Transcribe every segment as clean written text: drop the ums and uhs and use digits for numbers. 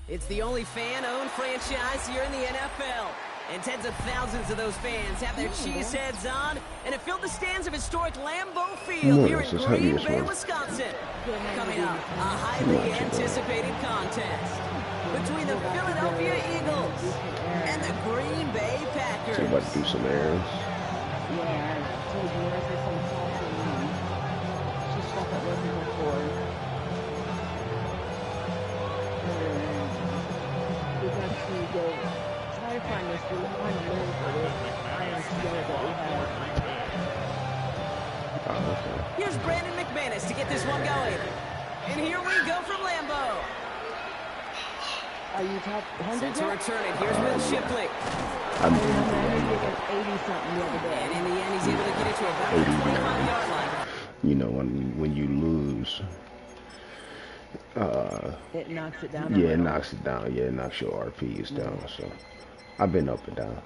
It's the only fan-owned franchise here in the NFL. And tens of thousands of those fans have their cheese heads on, and it filled the stands of historic Lambeau Field here in Green Bay, Wisconsin. Coming up, a highly anticipated contest between the Philadelphia Eagles and the Green Bay Packers. So about to do some errands. Yeah, I told you I said some sauce. She stuck up with me before. We got to go try to find this, find a name for this iron together that we have. Oh, okay. Here's Brandon McManus to get this one going. And here we go from Lambeau. Are you top 100? Set to return it. Here's Will Shipley. I'm 80-something the other day. And in the end, he's able to get it to about the 25-yard line. You know, when you lose, it knocks it down. Yeah, it knocks it down. Yeah, it knocks your RPs down. So I've been up and down.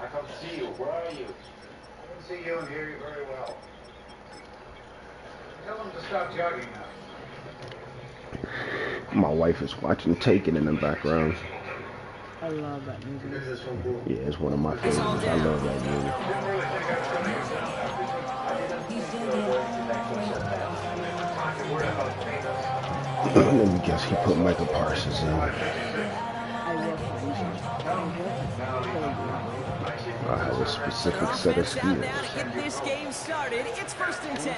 I can't see you. Where are you? I can see you and hear you very well. Tell them to stop jogging now. My wife is watching Taken in the background. I love that movie. Yeah, it's one of my favorites. I love that movie. Let me guess, he put Michael Parsons in. I have a specific set of skills. Now to get this game started, it's 1st and 10.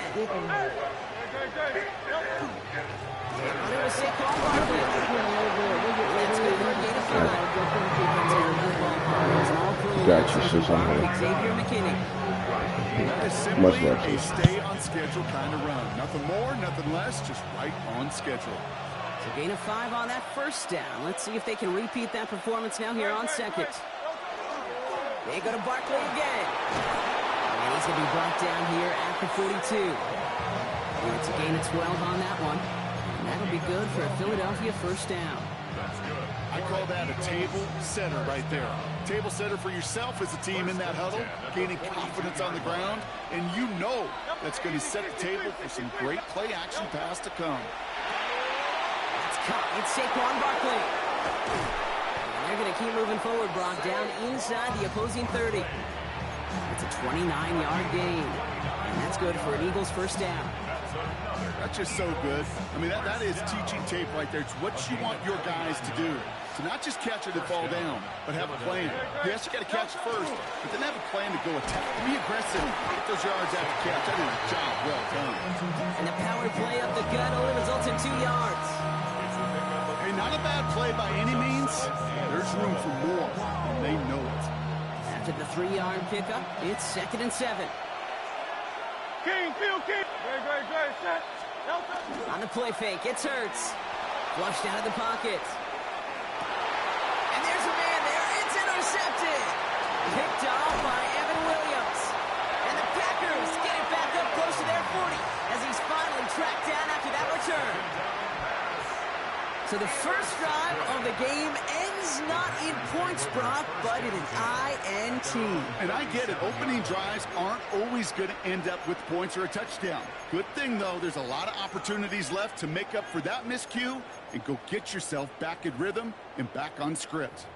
Got you, sis. I'm here. Much love. A stay on schedule kind of run. Nothing more, nothing less, just right on schedule. So gain of 5 on that first down. Let's see if they can repeat that performance now here on second. They go to Barkley again. And he's going to be brought down here at the 42. And it's a gain of 12 on that one. And that'll be good for a Philadelphia first down. I call that a table setter right there. Table setter for yourself as a team in that huddle, gaining confidence on the ground, and you know that's going to set the table for some great play action pass to come. It's caught. It's Saquon Barkley. And they're going to keep moving forward, Brock, down inside the opposing 30. It's a 29-yard gain, and that's good for an Eagles first down. That's just so good. I mean, that is teaching tape right there. It's what you want your guys to do. To not just catch it and fall down, but have a plan. Yes, you got to catch first, but then have a plan to go attack. Be aggressive. Get those yards after catch. That is a job well done. And the power play up the gut only results in 2 yards. Hey, not a bad play by any means. There's room for more, and they know it. After the 3-yard pickup, it's 2nd and 7. King, field king. Great, set. On the play fake, it's Hurts. Flushed out of the pocket. And there's a man there. It's intercepted. Picked off by Evan Williams. And the Packers get it back up close to their 40 as he's finally tracked down after that return. So the first drive of the game ends not in points, Brock, but in an INT. And I get it. Opening drives aren't always going to end up with points or a touchdown. Good thing, though, there's a lot of opportunities left to make up for that miscue and go get yourself back in rhythm and back on script.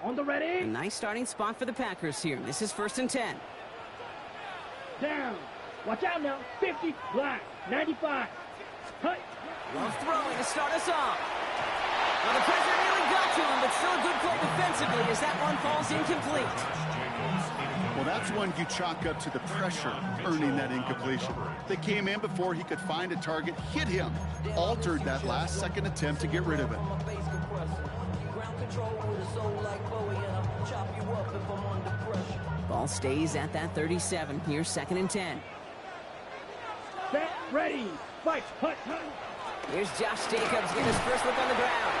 On the ready. A nice starting spot for the Packers here. This is 1st and 10. Down. Watch out now. 50. Black. 95. Hut. Love throwing to start us off. Well, the pressure nearly got to him, but still a good play defensively as that one falls incomplete. Well, Well, that's one you chalk up to the pressure earning that incompletion. They came in before he could find a target, hit him, altered that last-second attempt to get rid of it. Ball stays at that 37. Here's 2nd and 10. Set, ready, fight, hut, hut. Here's Josh Jacobs getting his first look on the ground.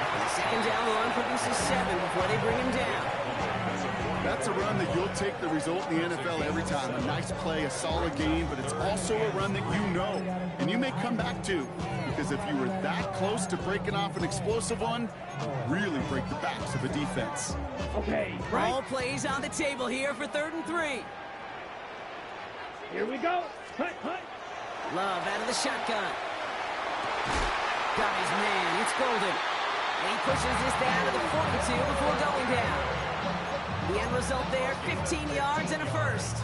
And the 2nd down run produces 7 before they bring him down. That's a run that you'll take the result in the NFL every time. A nice play, a solid game, but it's also a run that you know, and you may come back to, because if you were that close to breaking off an explosive one, you really break the backs of a defense. Okay, right. All plays on the table here for 3rd and 3. Here we go. Hut, hut. Love out of the shotgun. Got his man. It's Golden. And he pushes this down to the 42 before going down. The end result there, 15 yards and a first.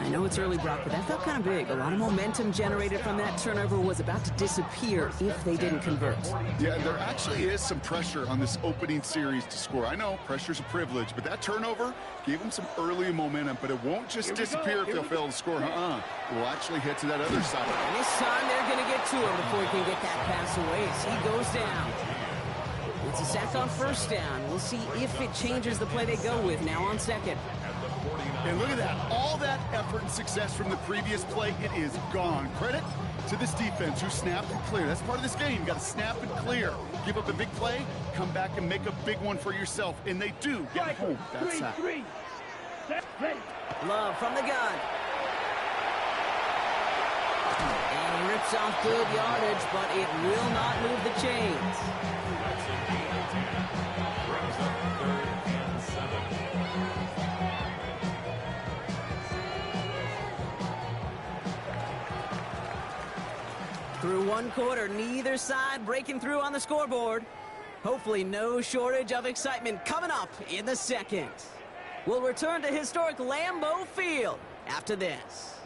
I know it's early, Brock, but that felt kind of big. A lot of momentum generated from that turnover was about to disappear if they didn't convert. Yeah, there actually is some pressure on this opening series to score. I know pressure's a privilege, but that turnover gave them some early momentum, but it won't just disappear if they'll fail to score. It will actually head to that other side. And this time they're going to get to him before he can get that pass away as he goes down. It's a sack on 1st down. We'll see if it changes the play they go with now on 2nd. And look at that. All that effort and success from the previous play, it is gone. Credit to this defense who snapped and cleared. That's part of this game. You got to snap and clear. Give up a big play, come back and make a big one for yourself. And they do get home that sack. Love from the gun. And he rips off good yardage, but it will not move the chains. Through 1 quarter, neither side breaking through on the scoreboard. Hopefully no shortage of excitement coming up in the 2nd. We'll return to historic Lambeau Field after this.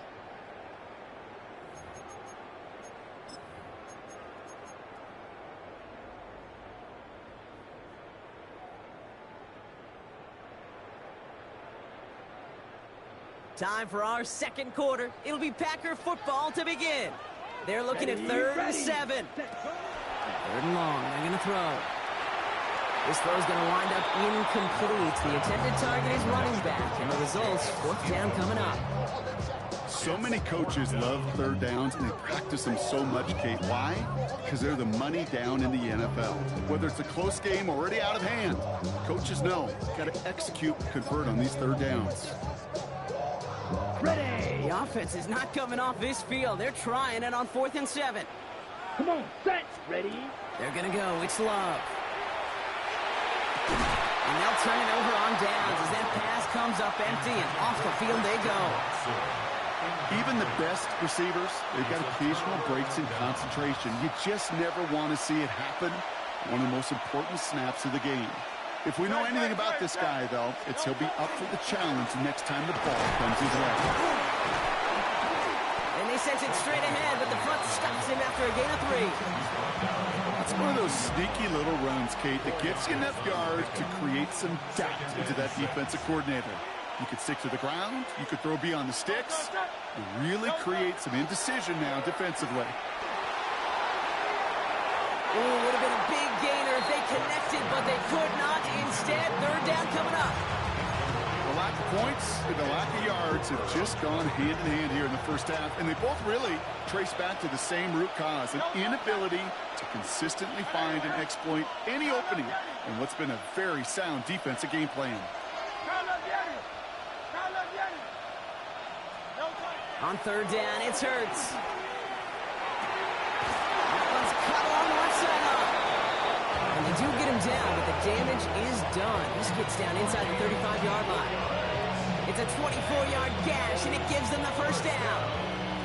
Time for our 2nd quarter. It'll be Packer football to begin. They're looking at 3rd and 7. 3rd and long. They're going to throw. This throw is going to wind up incomplete. The intended target is running back, and the results, 4th down coming up. So many coaches love 3rd downs, and they practice them so much, Kate. Why? Because they're the money down in the NFL. Whether it's a close game already out of hand, coaches know got to execute and convert on these 3rd downs. Ready. The offense is not coming off this field. They're trying it on 4th and 7. Come on, set, ready. They're going to go. It's Love. And they'll turn it over on downs as that pass comes up empty, and off the field they go. Even the best receivers, they've got occasional breaks in concentration. You just never want to see it happen. One of the most important snaps of the game. If we know anything about this guy, though, it's he'll be up for the challenge next time the ball comes his way. And they sent it straight ahead, but the front stops him after a gain of 3. It's one of those sneaky little runs, Kate, that gets you enough yards to create some doubt into that defensive coordinator. You could stick to the ground. You could throw beyond the sticks. You really create some indecision now defensively. Ooh, would have been a big gainer if they connected, but they could not. Instead, 3rd down coming up. The lack of points and the lack of yards have just gone hand in hand here in the 1st half, and they both really trace back to the same root cause, an inability to consistently find and exploit any opening in what's been a very sound defensive game plan. On 3rd down, it's Hurts. That one's cut along the left sideline. And they do get him down, but the damage is done. This gets down inside the 35-yard line. It's a 24-yard gash, and it gives them the 1st down.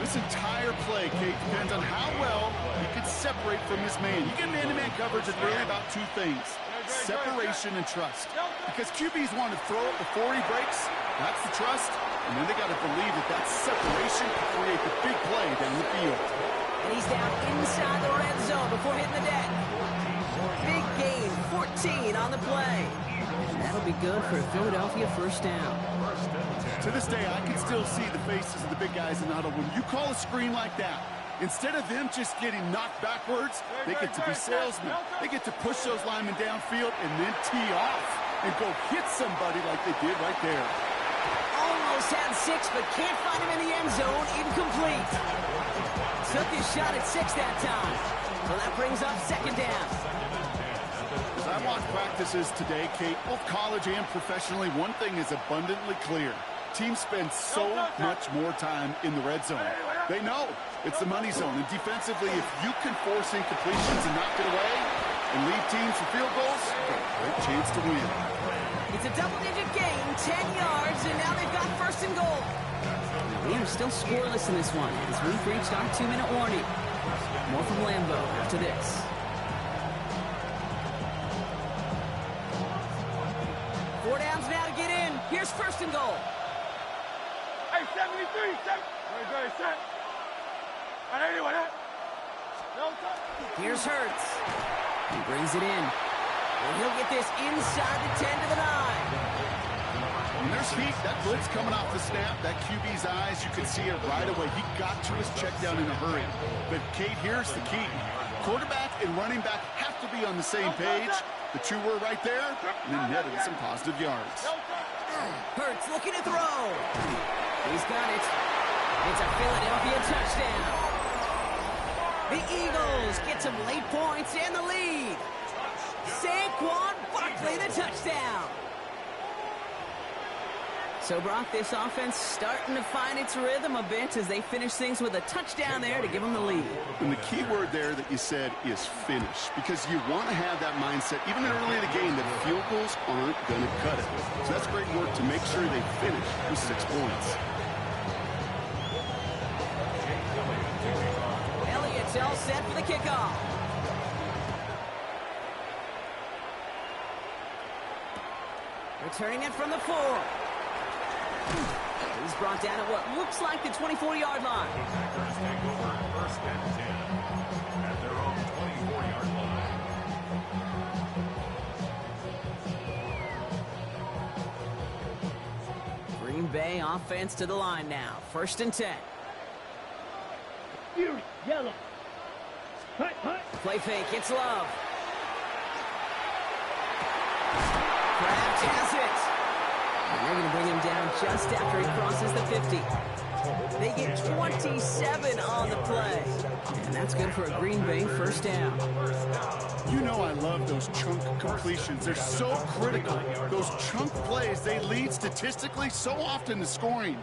This entire play, Kate, depends on how well he can separate from his man. You get man-to-man coverage, it's really about 2 things, separation and trust. Because QBs want to throw it before he breaks. That's the trust. And then they got to believe that that separation can create the big play down the field. And he's down inside the red zone before hitting the deck. Big gain, 14 on the play. And that'll be good for a Philadelphia first down. To this day, I can still see the faces of the big guys in the huddle. When you call a screen like that, instead of them just getting knocked backwards, they get to be salesmen. They get to push those linemen downfield and then tee off and go hit somebody like they did right there. Almost had 6, but can't find him in the end zone. Incomplete. Took his shot at 6 that time. So that brings up second down. As I watch practices today, Kate, both college and professionally, one thing is abundantly clear. Teams spend so much more time in the red zone. They know it's the money zone. And defensively, if you can force incompletions and knock it away and lead teams for field goals, you've got a great chance to win. It's a double-digit gain, 10 yards, and now they've got first and goal. We are still scoreless in this one as we've reached our 2-minute warning. More from Lambeau after this. Four downs now to get in. Here's first and goal. Hey, 73, 7. Very set. On anyone, huh? No time. Here's Hurts. He brings it in. And he'll get this inside the 10 to the 9. When there's heat, that blitz coming off the snap, that QB's eyes, you can see it right away. He got to his check down in a hurry. But, Kate, here's the key. Quarterback and running back have to be on the same page. The two were right there, and then netted some positive yards. Hurts looking to throw. He's got it. It's a Philadelphia touchdown. The Eagles get some late points and the lead. Saquon Barkley, the touchdown. So, Brock, this offense starting to find its rhythm a bit as they finish things with a touchdown there to give them the lead. And the key word there that you said is finish, because you want to have that mindset, even early in the game, that field goals aren't going to cut it. So that's great work to make sure they finish with 6 points. Elliott's all set for the kickoff. Returning it from the 4. He's brought down at what looks like the 24-yard line. Take over first and 10 at their own 24-yard line. Green Bay offense to the line now. First and 10. Yellow. Play fake. It's Love. Kraft has it. And they're going to bring him down just after he crosses the 50. They get 27 on the play. And that's good for a Green Bay first down. You know I love those chunk completions. They're so critical. Those chunk plays, they lead statistically so often to scoring.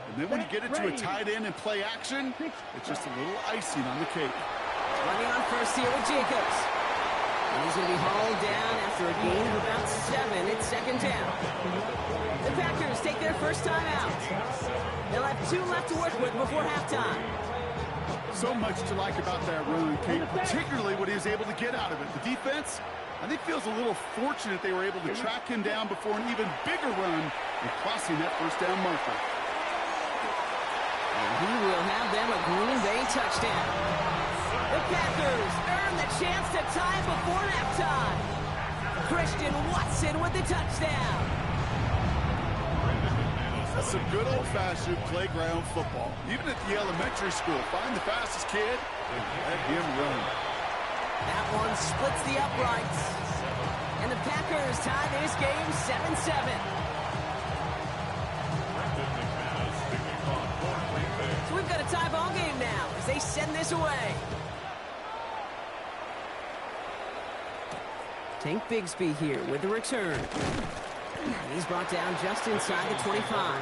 And then when you get it to a tight end and play action, it's just a little icing on the cake. Running on first here with Jacobs. And he's going to be hauled down after a gain of about 7. It's second down. The Packers take their first time out. They'll have 2 left to work with before halftime. So much to like about that run, Kate, particularly what he was able to get out of it. The defense, I think, feels a little fortunate they were able to track him down before an even bigger run and crossing that first down marker. And he will have them a Green Bay touchdown. The Packers earn the chance to tie before halftime. Christian Watson with the touchdown. That's some good old-fashioned playground football. Even at the elementary school, find the fastest kid and let him run. That one splits the uprights. And the Packers tie this game 7-7. So we've got a tie ball game now as they send this away. Tank Bigsby here with the return. He's brought down just inside the 25.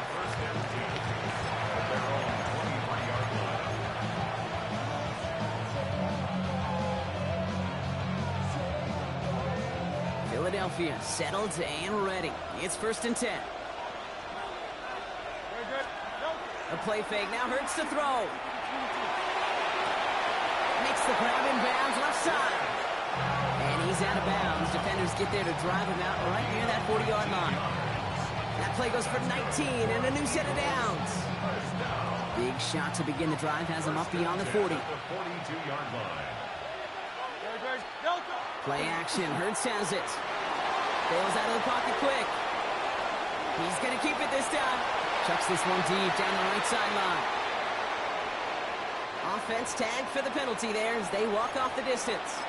Philadelphia settled and ready. It's first and 10. A play fake now Hurts to throw. Makes the grab in bounds left side. And he's out of bounds. Defenders get there to drive him out right near that 40-yard line. That play goes for 19 and a new set of downs. Big shot to begin the drive has him up beyond the 40. The 42-yard line. Play action. Hurts has it. Bails out of the pocket quick. He's going to keep it this time. Chucks this one deep down the right sideline. Offense tagged for the penalty there as they walk off the distance.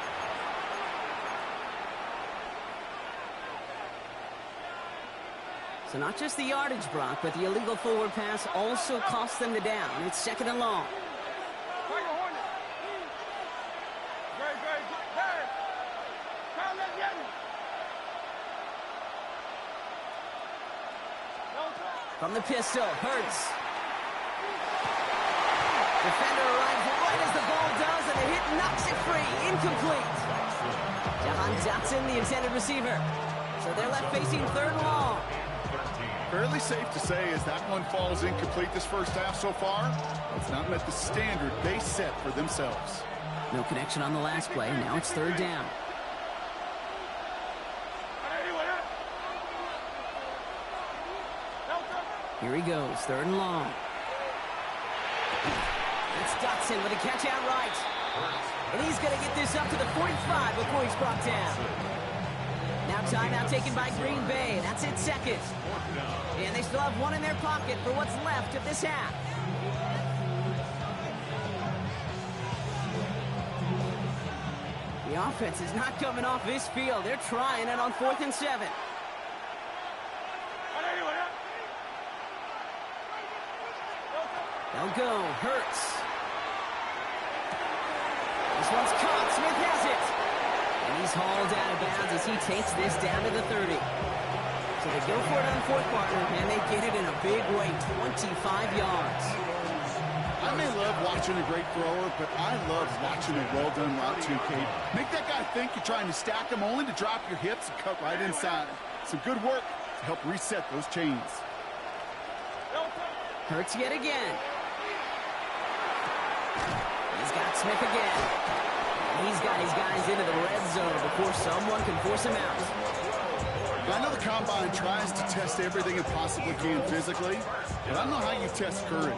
So not just the yardage, Brock, but the illegal forward pass also cost them the down. It's 2nd and long. From the pistol, Hurts. Defender arrives right as the ball does, and the hit knocks it free. Incomplete. Jahan Dotson, the intended receiver. So they're left facing 3rd and long. Fairly safe to say as that one falls incomplete this first half so far, it's not met the standard they set for themselves. No connection on the last play. Now it's 3rd down. Here he goes, 3rd and long. That's Dotson with a catch out right. And he's going to get this up to the 45 before he's brought down. Now timeout taken by Green Bay. That's it, 2nd. And they still have one in their pocket for what's left of this half. The offense is not coming off this field. They're trying it on 4th and 7. They'll go. Hurts. This one's caught. Smith has it. And he's hauled out of bounds as he takes this down to the 30. So they go for it on 4th quarter, and they get it in a big way, 25 yards. I may love watching a great thrower, but I love watching a well-done route too, Kate. Make that guy think you're trying to stack him only to drop your hips and cut right inside. Some good work to help reset those chains. Hurts yet again. He's got Smith again. He's got his guys into the red zone before someone can force him out. I know the Combine tries to test everything it possibly can physically, but I don't know how you test courage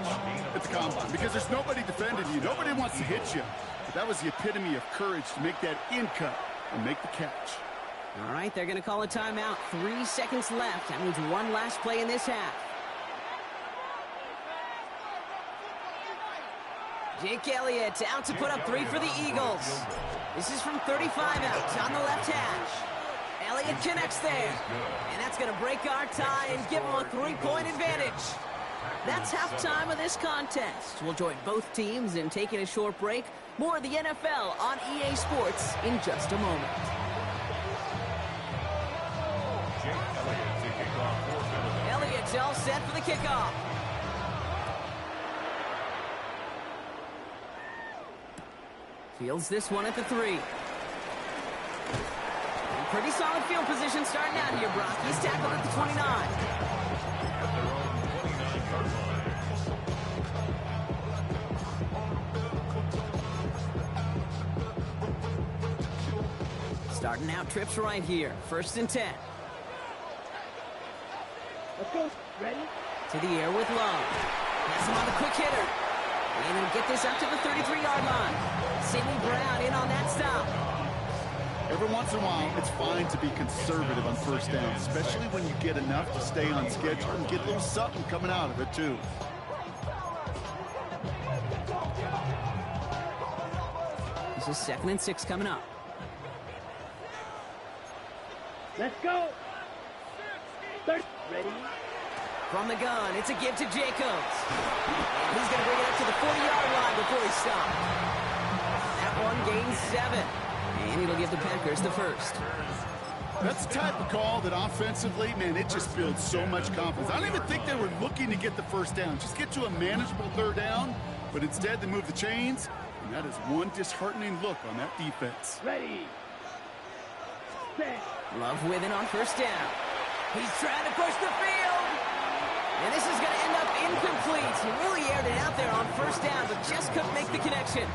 at the Combine because there's nobody defending you. Nobody wants to hit you. But that was the epitome of courage to make that in cut and make the catch. All right, they're going to call a timeout. 3 seconds left. That means one last play in this half. Jake Elliott out to put up 3 for the Eagles. This is from 35 out on the left hash. Elliott connects there. And that's going to break our tie and give them a 3-point advantage. That's halftime of this contest. We'll join both teams in taking a short break. More of the NFL on EA Sports in just a moment. Elliott's all set for the kickoff. Fields this one at the 3. Pretty solid field position starting out here, Brock. He's tackled at the 29. Starting out trips right here. 1st and 10. Let's go. Ready? To the air with Love. Has him on the quick hitter. And he'll get this up to the 33-yard line. Sidney Brown in on that stop. Every once in a while, it's fine to be conservative on 1st down, especially when you get enough to stay on schedule and get a little something coming out of it, too. This is 2nd and 6 coming up. Let's go. Ready? From the gun, it's a give to Jacobs. And he's going to bring it up to the 40-yard line before he stopped. That one gains 7. And it'll give the Packers the 1st. That's the type of call that offensively, man, it just builds so much confidence. I don't even think they were looking to get the 1st down. Just get to a manageable 3rd down. But instead, they move the chains. And that is one disheartening look on that defense. Ready. Set. Love with it on 1st down. He's trying to push the field. And this is going to end up incomplete. He really aired it out there on 1st down, but just couldn't make the connection.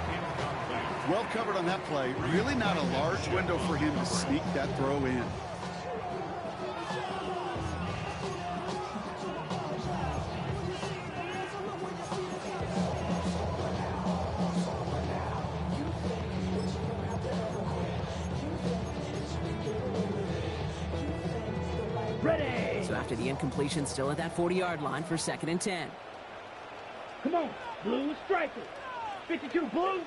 Well covered on that play. Really not a large window for him to sneak that throw in. after the incompletion, still at that 40-yard line for 2nd and 10. Come on, Blue striker. 52 Blue.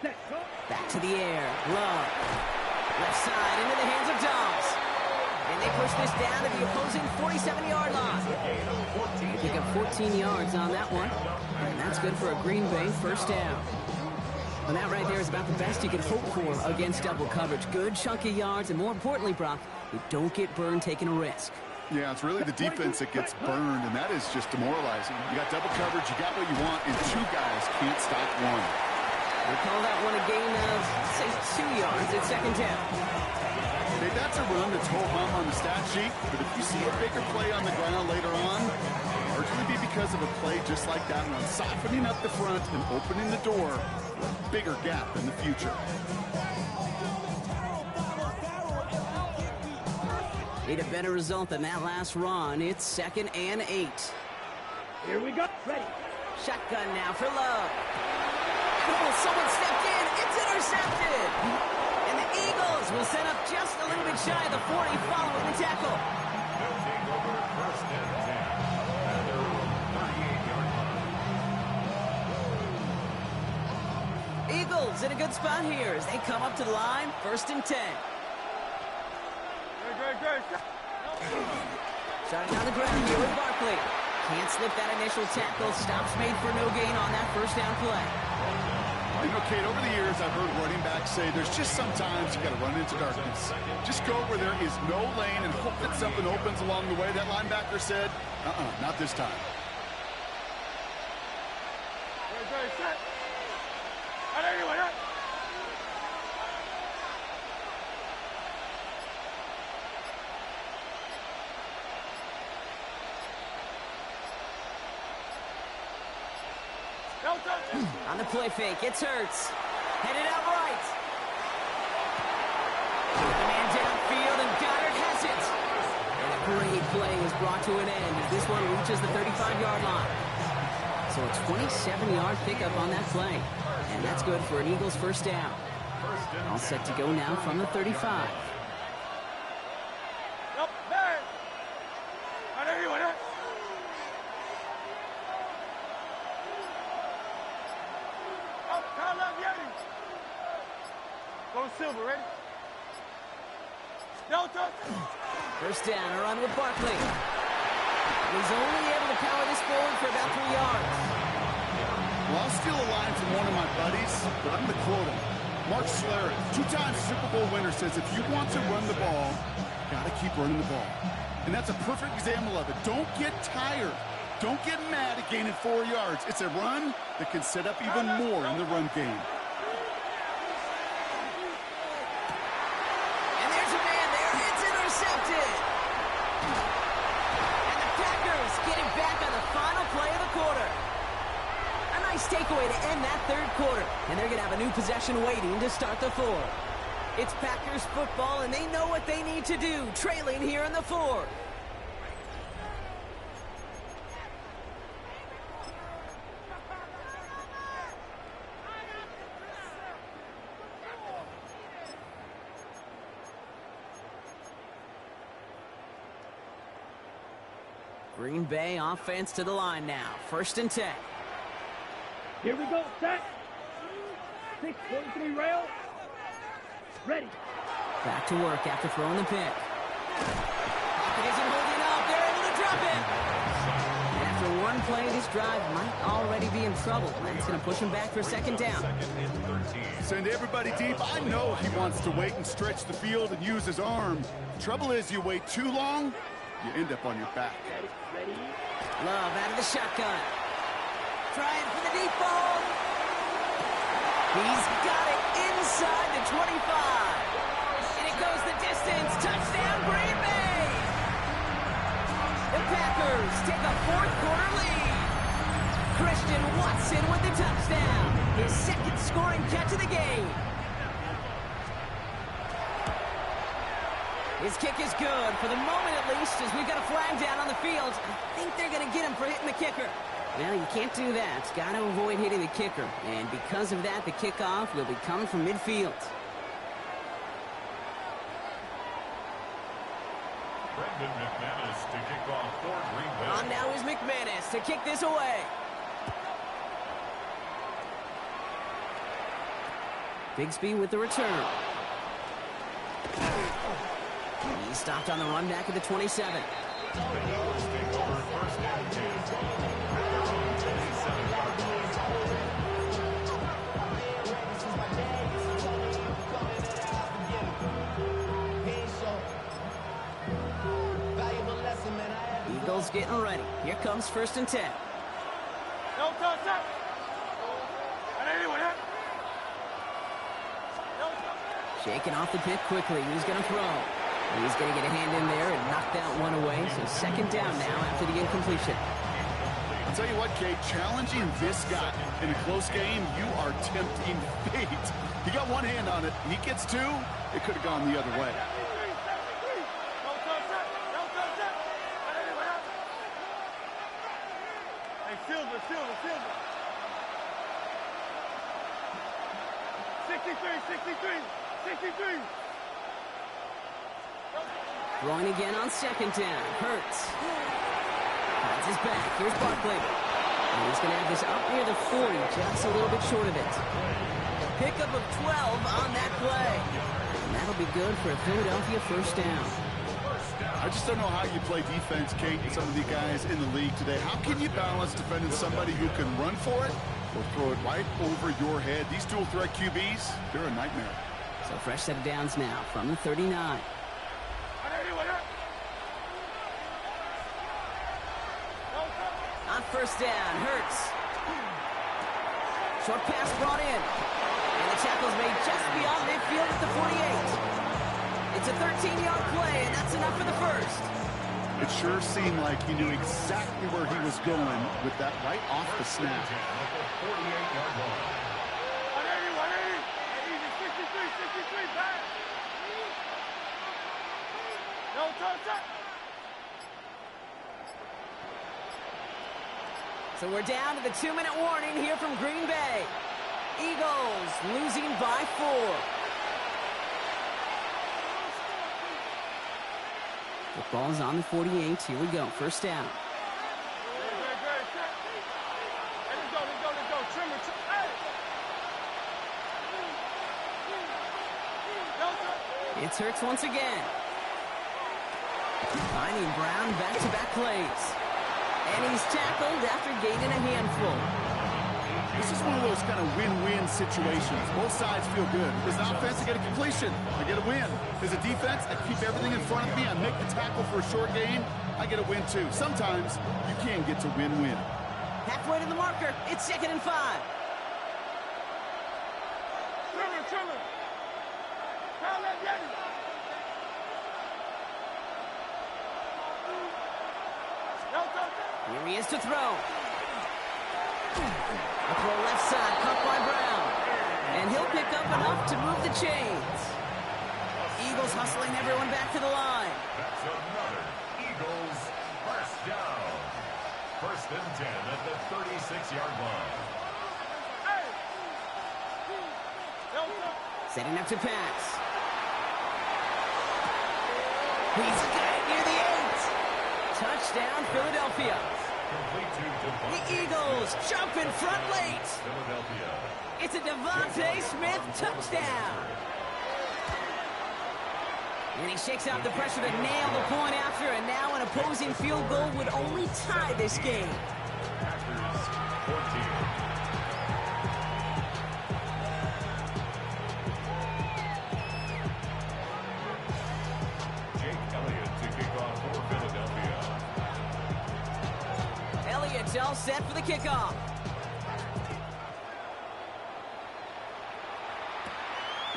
Back to the air. Love. Left side into the hands of Dobbs. And they push this down to the opposing 47-yard line. They pick up 14 yards on that one. And that's good for a Green Bay first down. And that right there is about the best you can hope for against double coverage. Good chunky yards, and more importantly, Brock, you don't get burned taking a risk. Yeah, it's really the defense that gets burned, and that is just demoralizing. You got double coverage, you got what you want, and two guys can't stop one. We call that one a gain of, say, 2 yards at 2nd down. Hey, that's a run that's ho-hum on the stat sheet, but if you see a bigger play on the ground later on, largely be because of a play just like that one, softening up the front and opening the door for a bigger gap in the future. Need a better result than that last run. It's 2nd and 8. Here we go. Ready. Shotgun now for Love. Oh, someone stepped in. It's intercepted. And the Eagles will set up just a little bit shy of the 40 following the tackle. They'll take over 1st and 10 at their own 38-yard line. Eagles in a good spot here as they come up to the line. 1st and 10. Starting on the ground here with Barkley. Can't slip that initial tackle. Stops made for no gain on that 1st down play. You know, Kate, over the years, I've heard running backs say there's just sometimes you got to run into darkness. Just go where there is no lane and hope that something opens along the way. That linebacker said, not this time. On the play fake, it's Hurts. Headed out right. The man downfield, and Goddard has it. And a great play is brought to an end as this one reaches the 35-yard line. So a 27-yard pickup on that play. And that's good for an Eagles 1st down. All set to go now from the 35. Silver, ready? 1st down, a run with Barkley. He's only able to power this forward for about 3 yards. Well, I'll steal a line from one of my buddies, but I'm going to quote him. Mark Schlereth, 2-time Super Bowl winner, says if you want to run the ball, got to keep running the ball. And that's a perfect example of it. Don't get tired. Don't get mad at gaining 4 yards. It's a run that can set up even more in the run game. Takeaway to end that 3rd quarter, and they're going to have a new possession waiting to start the 4th. It's Packers football, and they know what they need to do, trailing here in the 4th. Green Bay offense to the line now, 1st and 10. Here we go, set. 6-1-3 rail. Ready. Back to work after throwing the pick. Pocket isn't holding up. They're able to drop it. And after one play, this drive might already be in trouble. That's going to push him back for 2nd down. Send everybody deep. I know he wants to wait and stretch the field and use his arm. Trouble is, you wait too long, you end up on your back. Ready. Love out of the shotgun. Trying for the deep ball. He's got it inside the 25. And it goes the distance. Touchdown, Green Bay. The Packers take a 4th quarter lead. Christian Watson with the touchdown. His 2nd scoring catch of the game. His kick is good, for the moment at least, as we've got a flag down on the field. I think they're going to get him for hitting the kicker. Well, you can't do that. Got to avoid hitting the kicker. And because of that, the kickoff will be coming from midfield. Brendan McManus to kick off for Green Bay. On now is McManus to kick this away. Bigsby with the return. He's stopped on the run back at the 27. The Eagles take over first and 10 at their own 27-yard line. Eagles getting ready. Here comes first and 10. No touch up. Shaking off the pick quickly. He's going to throw. He's going to get a hand in there and knock that one away. So second down now after the incompletion. I'll tell you what, Kate, challenging this guy in a close game, you are tempting fate. He got one hand on it. He gets two. It could have gone the other way. Hey, Silver. 63. Throwing again on second down. Hurts. Finds his back. Here's Barkley. And he's going to have this up near the 40, just a little bit short of it. A pickup of 12 on that play. And that'll be good for a Philadelphia first down. I just don't know how you play defense, Kate, with some of the guys in the league today. How can you balance defending somebody who can run for it or throw it right over your head? These dual threat QBs, they're a nightmare. So fresh set of downs now from the 39. On first down, Hurts. Short pass brought in. And the tackle's made just beyond midfield at the 48. It's a 13-yard play, and that's enough for the first. It sure seemed like he knew exactly where he was going with that right off the snap. 48-yard line. 63, back. No touch up. So we're down to the 2-minute warning here from Green Bay. Eagles losing by 4. Football's on the 48. Here we go. First down. Let's go. Trimmer. Hey. It's Hurts once again. Finding Brown back-to-back plays. And he's tackled after gaining a handful. This is one of those kind of win-win situations. Both sides feel good. As an offense, I get a completion. I get a win. As a defense, I keep everything in front of me. I make the tackle for a short gain. I get a win, too. Sometimes, you can get to win-win. Halfway to the marker. It's 2nd and 5. Trimmer. Foul that Denny. No touch up. Here he is to throw. A throw left side, caught by Brown. And he'll pick up enough to move the chains. Eagles hustling everyone back to the line. That's another Eagles first down. First and 10 at the 36-yard line. Hey. No touch. Setting up to pass. He's got it near the 8. Touchdown, Philadelphia. Complete to The Devontae Eagles jump in front late. Philadelphia. It's a Devontae Smith touchdown. And he shakes out the pressure to nail the point after, and now an opposing field goal would only tie this game. Packers 14. Jake Elliott to kick off for Philadelphia. Elliott's all set for the kickoff.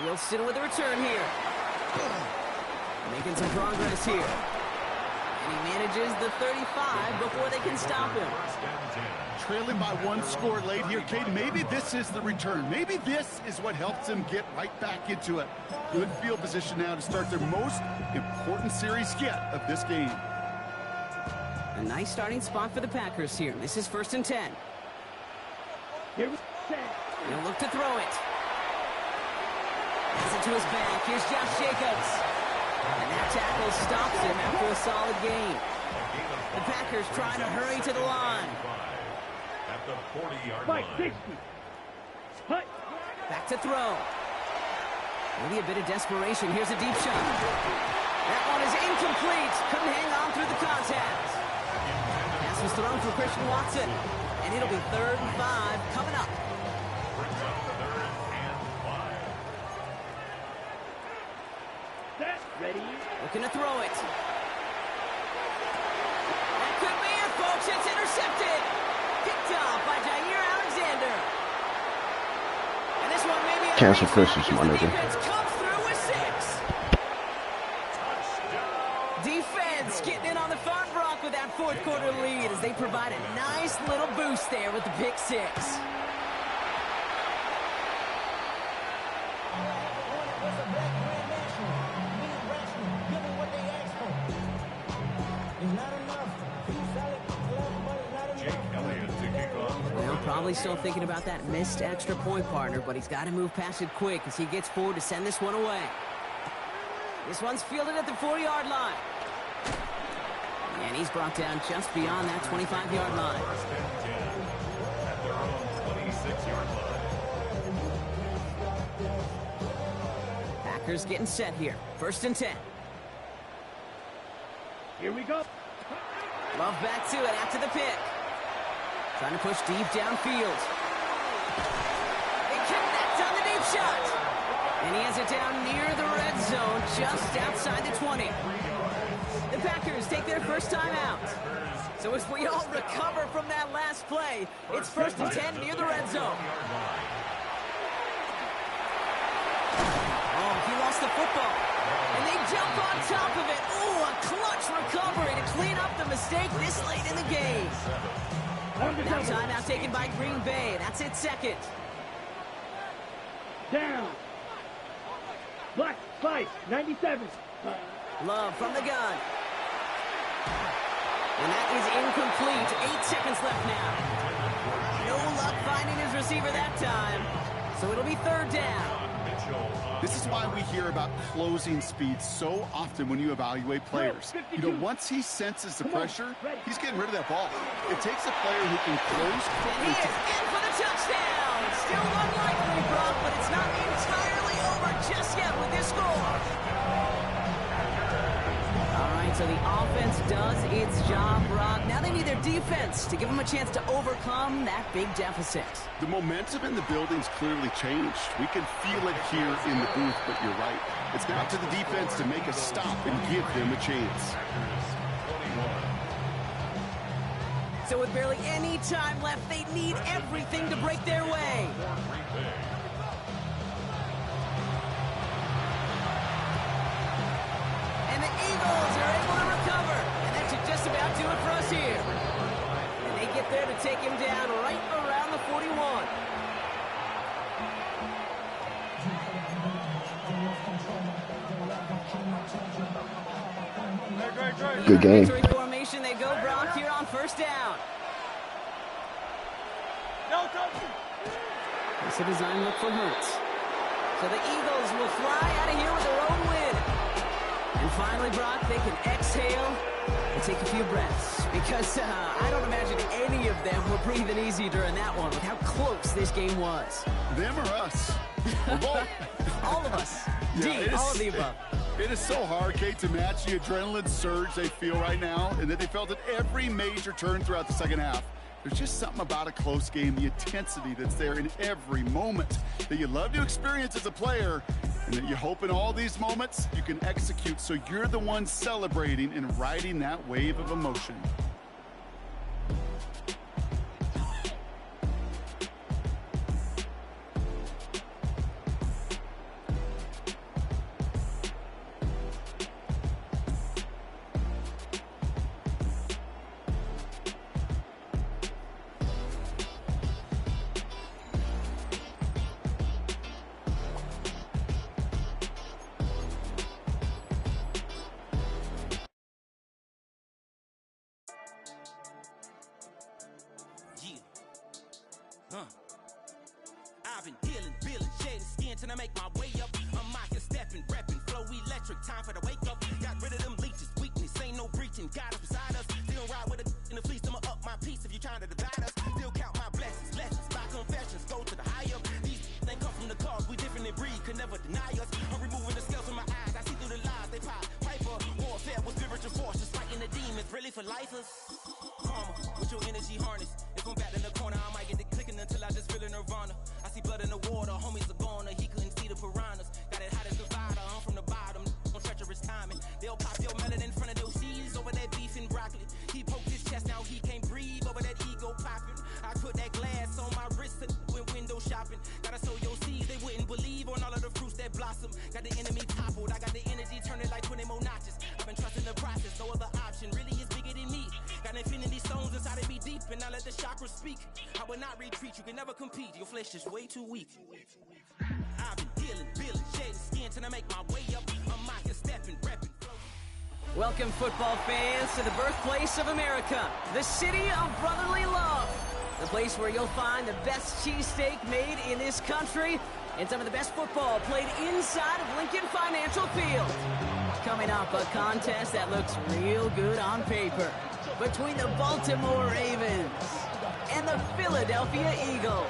Wilson with a return here. Making some progress here. And he manages the 35 before they can stop him. First and 10. Trailing by one score late here, Kate. Maybe this is the return. Maybe this is what helps them get right back into it. Good field position now to start their most important series yet of this game. A nice starting spot for the Packers here. This is 1st and 10. Here we go. He'll look to throw it. Pass it to his back. Here's Josh Jacobs. And that tackle stops him after a solid gain. The Packers trying to hurry to the line. At the 40-yard Fight, line. 60. Fight. Back to throw. Maybe a bit of desperation. Here's a deep shot. That one is incomplete. Couldn't hang on through the contact. Pass was thrown for Christian Watson. And it'll be 3rd and 5 coming up. Brings up 3rd and 5. Set. Ready. Looking to throw it. That could be it, folks. It's intercepted. Picked off by Jair Alexander. And this one maybe Cancel Christmas, my the nigga. defense comes through with 6. Defense getting in on the farm block with that 4th quarter lead as they provide a nice little boost there with the pick 6. Jake Elliott to kick off. Well, probably still thinking about that missed extra point, partner, but he's got to move past it quick as he gets forward to send this one away. This one's fielded at the 4-yard line. And he's brought down just beyond that 25-yard line. 1st and 10 at their own 26-yard line. Packers getting set here. 1st and 10. Here we go. Love back to it after the pick. Trying to push deep downfield. They connect on the deep shot. And he has it down near the red zone, just outside the 20. The Packers take their first time out. So as we all recover from that last play, it's 1st and 10 near the red zone. Oh, he lost the football. And they jump on top of it. Ooh, a clutch recovery to clean up the mistake this late in the game. Now timeout taken by Green Bay. That's it, 2nd. Down. Black. Fight. 97. Love from the gun. And that is incomplete. 8 seconds left now. No luck finding his receiver that time. So it'll be 3rd down. This is why we hear about closing speed so often when you evaluate players. You know, once he senses the pressure, he's getting rid of that ball. It takes a player who can close And he quickly. is in for the touchdown. Still unlikely, Brock, but it's not entirely over just yet with this score. All right, so the offense does its job, Brock. Now they need their defense to give them a chance to overcome that big deficit. The momentum in the building's clearly changed. We can feel it here in the booth, but you're right. It's now to the defense to make a stop and give them a chance. So with barely any time left, they need everything to break their way. And the Eagles are able to recover. And that should just about do it for us here. And they get there to take him down right around the 41. Good game. Victory formation, they go, Brock, here on 1st down. No touching. It's a design look for Hurts. So the Eagles will fly out of here with their own win. And finally, Brock, they can exhale and take a few breaths. Because I don't imagine any of them were breathing easy during that one with how close this game was. Them or us? Or both? All of us. Yeah, D, it is- all of the above. It is so hard, Kate, to match the adrenaline surge they feel right now, and that they felt at every major turn throughout the second half. There's just something about a close game, the intensity that's there in every moment that you love to experience as a player, and that you hope in all these moments you can execute so you're the one celebrating and riding that wave of emotion. I've been healing, feeling, shedding skin till I make my way up. I'm mocking, stepping, repping, flow electric, time for the wake up. Got rid of them leeches, weakness, ain't no breaching. God is beside us, still ride with a in the fleece. I'ma up my piece if you trying to divide us. Still count my blessings, lessons, my confessions, go to the higher. These they come from the cause, we different in breed, could never deny us. I'm removing the scales from my eyes, I see through the lies they pop. Piper, warfare with spiritual force, just fighting the demons, really for lifers. Karma, with your energy harness. If I'm back in the corner, I might get the clicking until I just feel a nirvana. I see blood in the water, homies are gone, he couldn't see the piranhas. Got it hot as divider, I'm from the bottom, on treacherous timing. They'll pop your melon in front of those seeds over that beef and broccoli. He poked his chest, now he can't breathe over that ego popping. I put that glass on my wrist and went window shopping. Gotta sow your seeds, they wouldn't believe on all of the fruits that blossom. Got the enemy toppled, I got the energy turning like 20 more notches. I've been trusting the process, no other option really is bigger than me. Got infinity stones inside of me deep, and I let the chakras speak. I will not retreat, you can never compete, your flesh is way too weak. I've been healing, feeling, shedding skin till I make my way up. I'm mocking, stepping, repping. Welcome, football fans, to the birthplace of America, the city of brotherly love. The place where you'll find the best cheesesteak made in this country and some of the best football played inside of Lincoln Financial Field. Coming up, a contest that looks real good on paper between the Baltimore Ravens and the Philadelphia Eagles.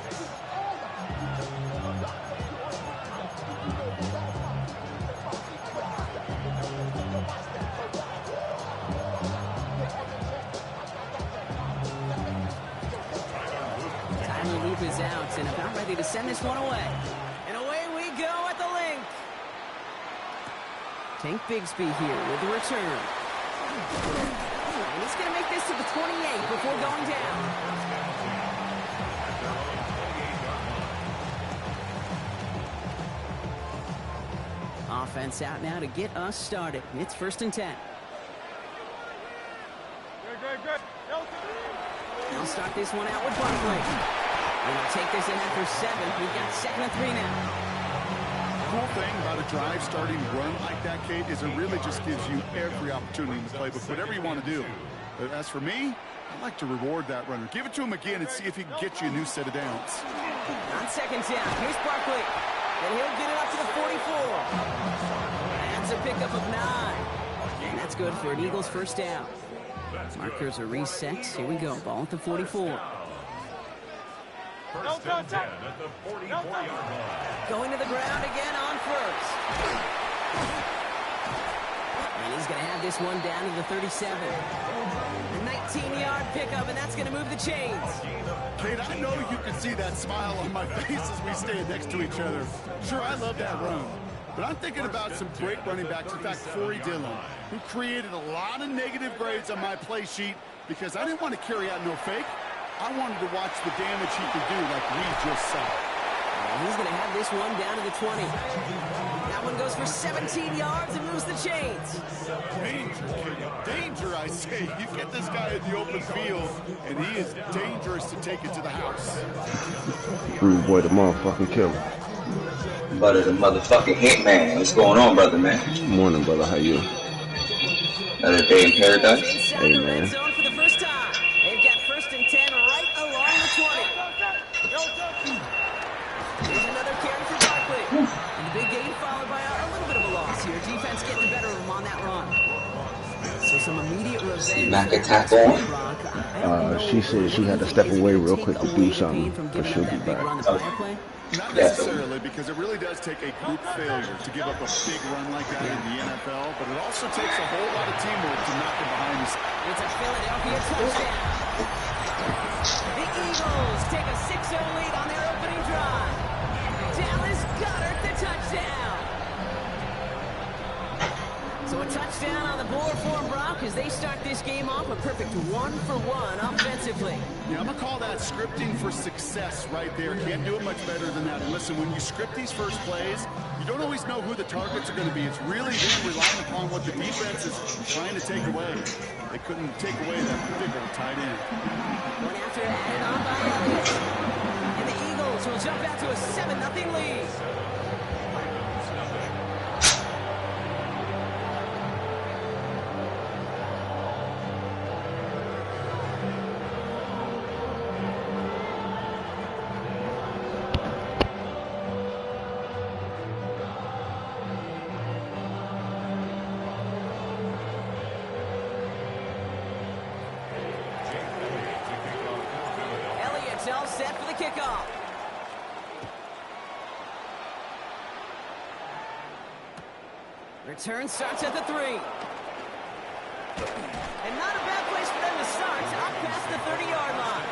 Timely loop is out and about ready to send this one away. And away we go at the link. Tank Bigsby here with the return. And he's going to make this to the 28 before going down. Offense out now to get us started. It's 1st and 10. They'll start this one out with Barkley. And they'll take this ahead for 7. We've got 2nd and 3 now. The cool thing about a drive starting run like that, Kate, is it really just gives you every opportunity in the playbook, whatever you want to do. But as for me, I like to reward that runner. Give it to him again and see if he can get you a new set of downs. On 2nd down, here's Barkley. And he'll get it up to the 44. That's a pickup of 9. And that's good for an Eagles 1st down. Markers are reset. Here we go. Ball at the 44. 1st and 10 at the 44-yard line. Going to the ground again on 1st. And he's going to have this one down to the 37. A 19-yard pickup, and that's going to move the chains. Kate, I know you can see that smile on my face as we stand next to each other. Sure, I love that run. But I'm thinking about some great running backs, in fact, Corey Dillon, who created a lot of negative grades on my play sheet because I didn't want to carry out no fake. I wanted to watch the damage he could do like we just saw. And he's going to have this one down to the 20. That one goes for 17 yards and moves the chains. Danger, kid. Danger, I say. You get this guy in the open field, and he is dangerous to take it to the house. Rude boy, the motherfucking killer. Brother, the motherfucking hitman. What's going on, brother, man? Morning, brother. How you? Another day in paradise? Hey, man. Zone for the first time. They've got 1st and 10 right along the 20. Here's another carry for Barkley. And the big gain followed by a little bit of a loss here. Defense getting the better of him on that run. So some immediate revenge. Mac attack on? She said she had to step away real quick to do something, but she'll be back. Not necessarily, because it really does take a group failure to give up a big run like that in the NFL, but it also takes a whole lot of teamwork to knock it behind the scenes. It's a Philadelphia touchdown. The Eagles take a 6-0 lead on their opening drive. Dallas Goedert the touchdown. So a touchdown on the board for Brock as they start this game off a perfect 1-for-1 offensively. Yeah, I'm going to call that scripting for success right there. Can't do it much better than that. And listen, when you script these first plays, you don't always know who the targets are going to be. It's really them relying upon what the defense is trying to take away. They couldn't take away that big old tight end. One after added on by Elliott. And the Eagles will jump out to a 7-0 lead. Return starts at the 3. And not a bad place for them to start, up past the 30-yard line.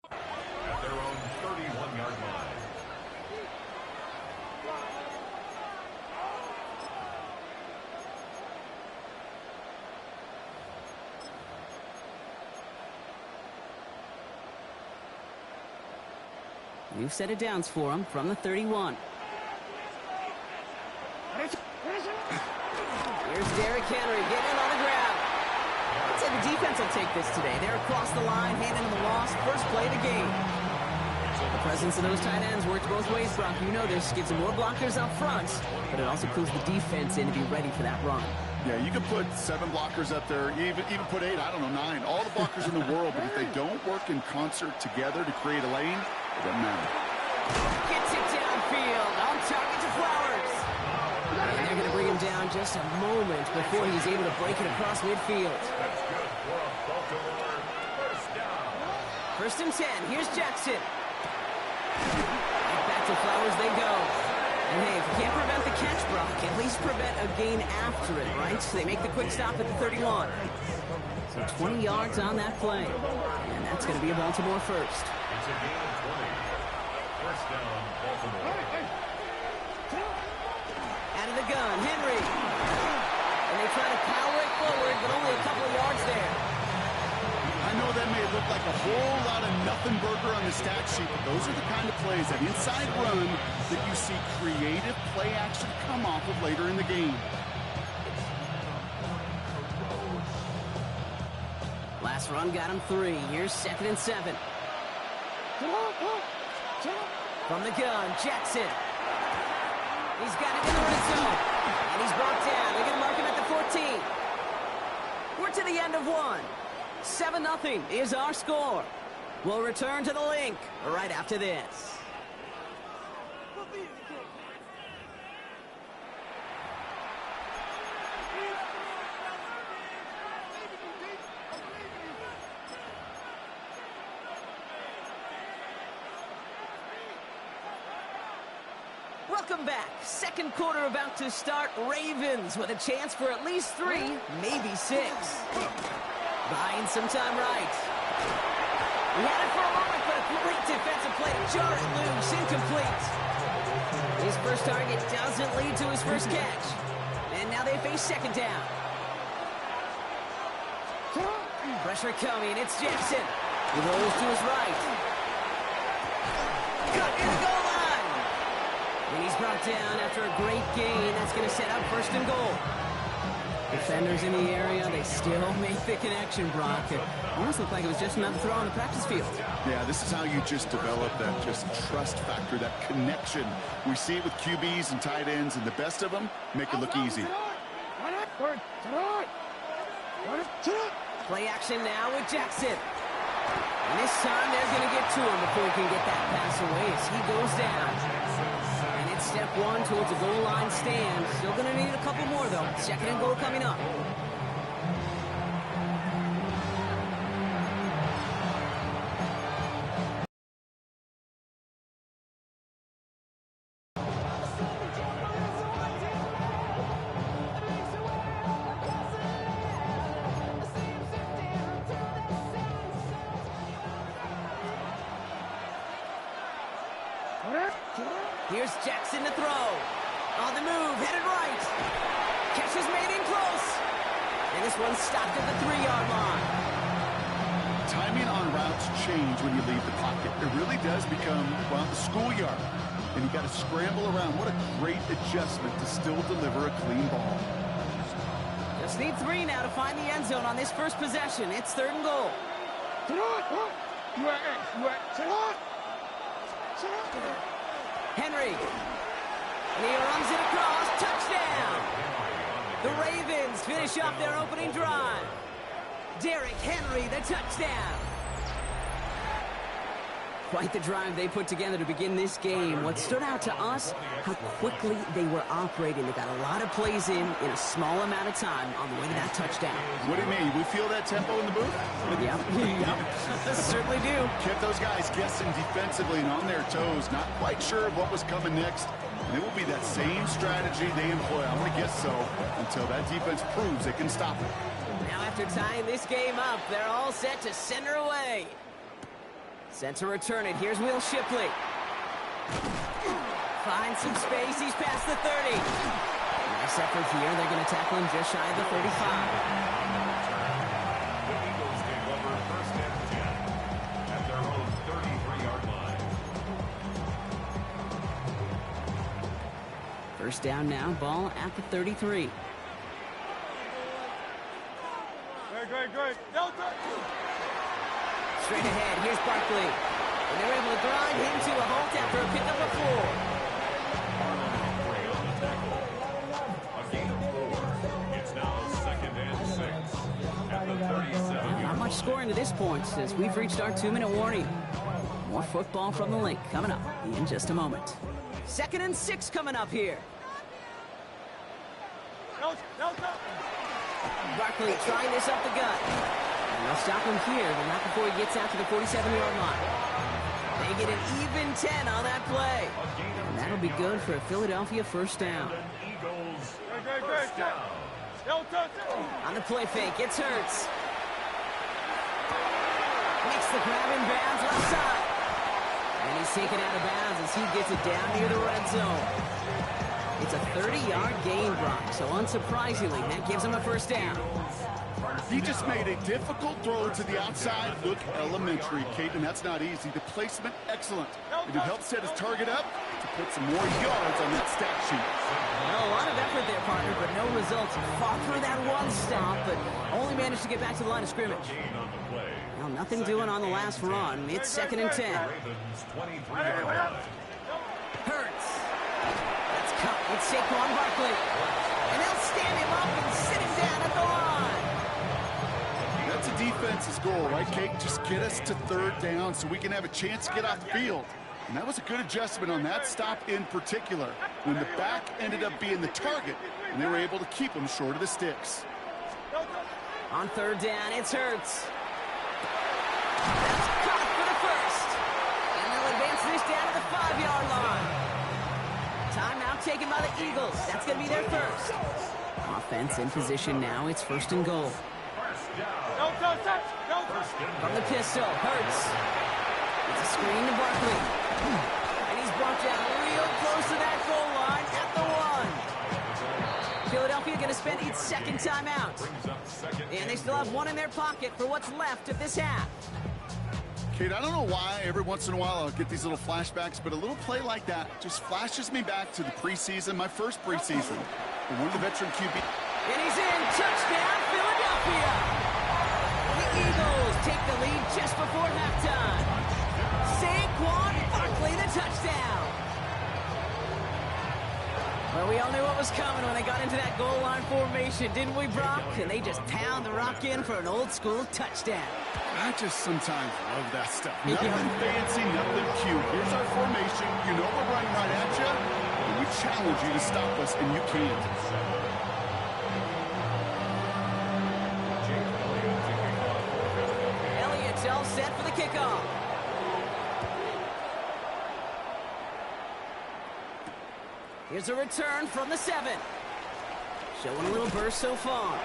At their own 31-yard line. New set of downs for him from the 31. Here's Derrick Henry getting it on the ground. I'd say the defense will take this today. They're across the line, handing them the loss. First play of the game. The presence of those tight ends works both ways, Brock. You know this. Gives them more blockers up front, but it also clues the defense in to be ready for that run. Yeah, you can put 7 blockers up there, even put 8, I don't know, 9. All the blockers in the world, but if they don't work in concert together to create a lane, it doesn't matter. Gets it downfield. On target to Flowers. And they're going to bring him down just a moment before he's able to break it across midfield. That's good for a Baltimore first down. First and 10. Here's Jackson. Right back to Flowers they go. And hey, if you can't prevent the catch, Brock, at least prevent a gain after it, right? So they make the quick stop at the 31. So 20 yards on that play. And that's going to be a Baltimore first. It's a gain of 20. First down, Baltimore. Out of the gun, Henry. And they try to power it forward, but only a couple of yards there. I know that may look like a whole lot of nothing burger on the stat sheet, but those are the kind of plays, that inside run, that you see creative play action come off of later in the game. Last run got him 3. Here's 2nd and 7. From the gun, Jackson. He's got it in the red zone. And he's brought down. They're going to mark him at the 14. We're to the end of 1. 7-0 is our score. We'll return to the link right after this. Welcome back. Second quarter about to start. Ravens with a chance for at least 3, maybe 6. Buying some time right. He had it for a moment, but a great defensive play. Jar it loose, incomplete. His first target doesn't lead to his first catch. And now they face 2nd down. Pressure coming. It's Jackson. He rolls to his right. Cut near the goal line. And he's brought down after a great gain. That's going to set up 1st and goal. Defenders in the area, they still make the connection, Brock. It almost looked like it was just another throw on the practice field. Yeah, this is how you just develop that just trust factor, that connection. We see it with QBs and tight ends, and the best of them make it look easy. Play action now with Jackson. And this time they're going to get to him before he can get that pass away as he goes down. And it's step 1 towards a goal line stand. Still going to need a couple more, though. 2nd and goal coming up. Here's Jackson to throw. On the move, headed right. Catch is made in close. And this one's stopped at the 3-yard line. Timing on routes change when you leave the pocket. It really does become, well, the schoolyard. And you got to scramble around. What a great adjustment to still deliver a clean ball. Just need 3 now to find the end zone on this first possession. It's 3rd and goal. Henry. And he runs it across. Touchdown. The Ravens finish off their opening drive. Derrick Henry, the touchdown. Quite the drive they put together to begin this game. What stood out to us, how quickly they were operating. They got a lot of plays in a small amount of time on the way to that touchdown. What do you mean? We feel that tempo in the booth? Yep. Certainly do. Kept those guys guessing defensively and on their toes, not quite sure what was coming next. And it will be that same strategy they employ. I'm going to guess so until that defense proves they can stop it. Now after tying this game up, they're all set to send her away. Set to return it. Here's Will Shipley. Finds some space. He's past the 30. Nice effort here. They're going to tackle him just shy of the 35. The Eagles take over first and 10 at their own 33-yard line. First down now. Ball at the 33. Great. Delta. Straight ahead, here's Barkley. And they're able to grind him to a halt after a pickup of 4. A gain of 4. It's now 2nd and 6 at the 37-yard Not much scoring to this point as we've reached our 2-minute warning. More football from the link coming up in just a moment. 2nd and 6 coming up here. Barkley trying this up the gut. And they'll stop him here, but not before he gets out to the 47-yard line. They get an even 10 on that play. And that'll be good for a Philadelphia first down. Eagles First down. On the play fake, it's Hurts. Makes the grab in bounds left side. And he's taken out of bounds as he gets it down near the red zone. It's a 30-yard gain, Brock, so unsurprisingly, that gives him a first down. He just made a difficult throw to the outside. Look elementary, Kate, and that's not easy. The placement, excellent. And it helped set his target up to put some more yards on that stat sheet. Well, a lot of effort there, partner, but no results. Fought through that one stop, but only managed to get back to the line of scrimmage. Well, nothing doing on the last run. It's 2nd and 10. Ravens 23-yard line. Hurts. That's cut with Saquon Barkley. And they'll stand him up and sit him down at the line. That's a defense's goal, right, Kate? Just get us to 3rd down so we can have a chance to get off the field. And that was a good adjustment on that stop in particular, when the back ended up being the target, and they were able to keep him short of the sticks. On 3rd down, it's Hurts. That's caught for the first. And they'll advance this down to the 5-yard line. Timeout taken by the Eagles. That's going to be their first. Offense in position now. It's 1st and goal. From the pistol, Hurts. It's a screen to Barkley. And he's brought down real close to that goal line at the 1. Philadelphia going to spend its 2nd timeout. And they still have 1 in their pocket for what's left of this half. Kate, I don't know why every once in a while I'll get these little flashbacks, but a little play like that just flashes me back to the preseason, my first preseason. And one of the veteran QB. And he's in. Touchdown, Philadelphia. The Eagles take the lead just before halftime. Saquon Barkley, the touchdown. Well, we all knew what was coming when they got into that goal line formation, didn't we, Brock? And they just pound the rock in for an old-school touchdown. I just sometimes love that stuff. Nothing fancy, nothing cute. Here's our formation. You know we're running right at you. And we challenge you to stop us, and you can't. Elliott's all set for the kickoff. Here's a return from the 7. Showing a little burst so far.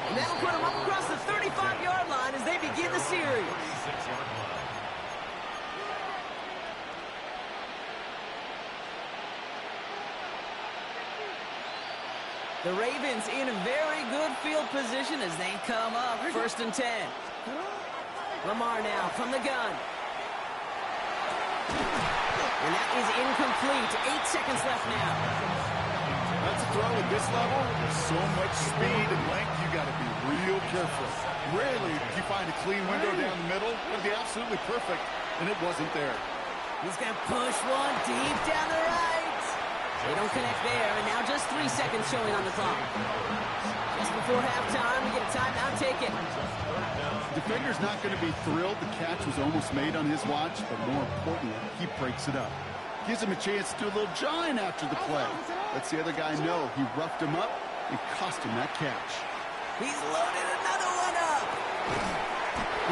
And that'll put them up across the 35-yard line as they begin the series. The Ravens in a very good field position as they come up 1st and 10. Lamar now from the gun. And that is incomplete. 8 seconds left now. That's a throw at this level. So much speed and length, you got to be real careful. Rarely do you find a clean window down the middle. It would be absolutely perfect, and it wasn't there. He's going to push one deep down the right. They don't connect there, and now just 3 seconds showing on the clock. Just before halftime, we get a timeout taken. The defender's not going to be thrilled the catch was almost made on his watch, but more importantly, he breaks it up. Gives him a chance to do a little jawing after the play. Lets the other guy know he roughed him up and cost him that catch. He's loaded another one up.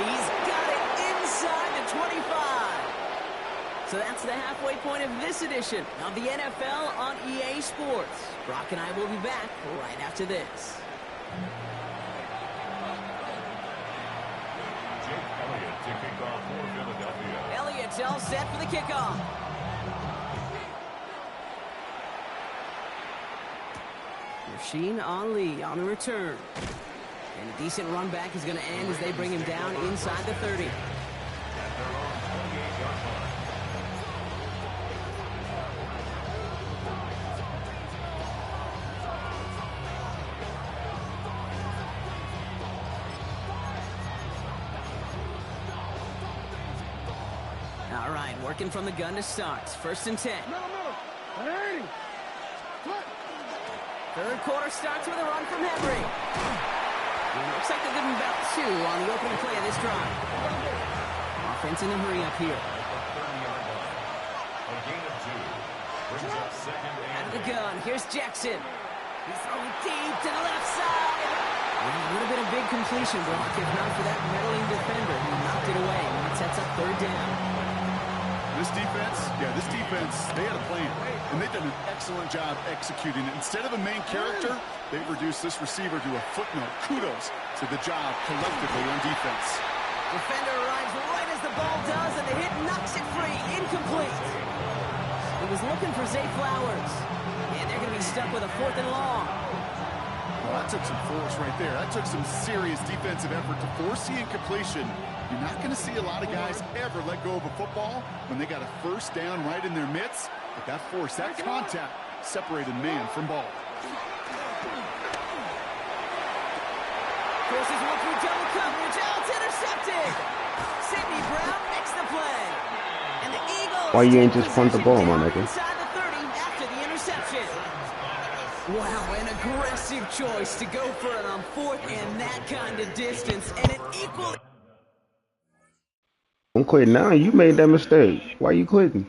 He's got it inside the 25. So that's the halfway point of this edition of the NFL on EA Sports. Brock and I will be back right after this. Elliott to kick off for Philadelphia. Elliott's all set for the kickoff. Rasheen Ali on the return. And a decent run back is going to end as they bring him down inside the 30. All right, working from the gun to start. 1st and 10. Third quarter starts with a run from Henry. Looks like they'll give him about 2 on the opening play of this drive. Offense in a hurry up here. A gain of 2. Brings up 2nd and Out of the gun, here's Jackson. He's throwing deep to the left side. It would have been a big completion block if not for that meddling defender who knocked it away. And it sets up 3rd down. This defense, they had a plan, and they've done an excellent job executing it. Instead of a main character, they've reduced this receiver to a footnote. Kudos to the job collectively on defense. Defender arrives right as the ball does, and the hit knocks it free. Incomplete. He was looking for Zay Flowers, and they're going to be stuck with a 4th and long. Well, that took some force right there. That took some serious defensive effort to force the incompletion. You're not going to see a lot of guys ever let go of a football when they got a 1st down right in their midst. But that force, that contact, separated man from ball. Forces one through double coverage. Oh, it's intercepted. Sidney Brown makes the play. And the Eagles Why you ain't just punt the ball, my nigga? inside the 30 after the interception. Wow, an aggressive choice to go for it on 4th and that kind of distance. And an equally... Don't quit now. You made that mistake. Why you quitting?